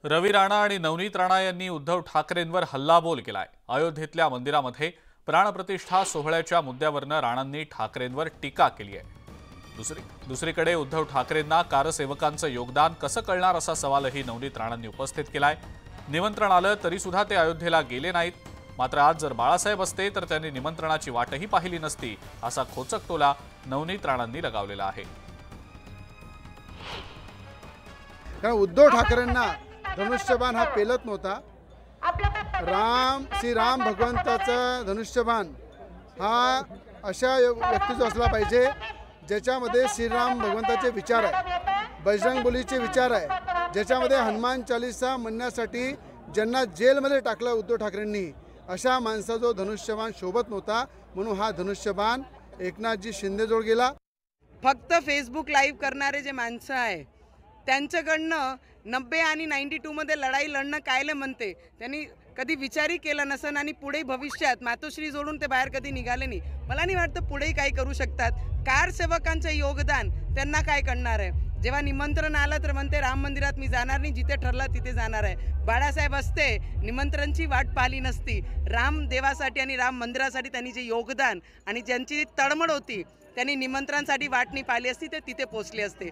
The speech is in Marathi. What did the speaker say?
रवी राणा आणि नवनीत राणा यांनी उद्धव ठाकरेंवर हल्लाबोल केलाय। अयोध्येतल्या मंदिरामध्ये प्राणप्रतिष्ठा सोहळ्याच्या मुद्द्यावरनं राणांनी ठाकरेंवर टीका केली आहे। दुसरीकडे उद्धव ठाकरेंना कारसेवकांचं योगदान कसं कळणार असा सवालही नवनीत राणांनी उपस्थित केलाय। निमंत्रण आलं तरी सुद्धा ते अयोध्येला गेले नाहीत। मात्र आज जर बाळासाहेब असते तर त्यांनी निमंत्रणाची वाटही पाहिली नसती असा खोचक टोला नवनीत राणांनी लगावलेला आहे। कारण उद्धव ठाकरेंना धनुष्यबाण हा पेलत नव्हता। श्रीराम भगवंताचा धनुष्यबाण हा अशा व्यक्तीचा असला पाहिजे ज्याच्यामध्ये श्रीराम भगवंताचे विचार आहे, बजरंगबलीचे विचार आहे, ज्याच्यामध्ये हनुमान चालीसा म्हणण्यासाठी ज्यांना जेलमध्ये टाकलं उद्धव ठाकरेंनी, अशा माणसाचा धनुष्यबाण शोभत नव्हता। म्हणून हा धनुष्यबाण एकनाथजी शिंदेजवळ गेला। फक्त फेसबुक लाईव्ह करणारे जे माणसं आहे त्यांच्याकडनं 90 आणि 92 मध्ये लढाई लढणं कायले म्हणते, त्यांनी कधी विचारही केला नसन आणि पुढे भविष्यात मातोश्री जोडून ते बाहेर कधी निघाले नाही। मला नाही वाटतं पुढेही काही करू शकतात। कारसेवकांचं योगदान त्यांना काय करणार आहे? जेव्हा निमंत्रण आलं तर म्हणते राम मंदिरात मी जाणार नाही, जिथे ठरलं तिथे जाणार आहे। बाळासाहेब असते निमंत्रणची वाट पाहिली नसती। राम देवासाठी आणि राम मंदिरासाठी त्यांनी जे योगदान आणि ज्यांची तळमळ होती त्यांनी निमंत्रणासाठी वाट नाही पाहिली असती, ते तिथे पोहोचले असते।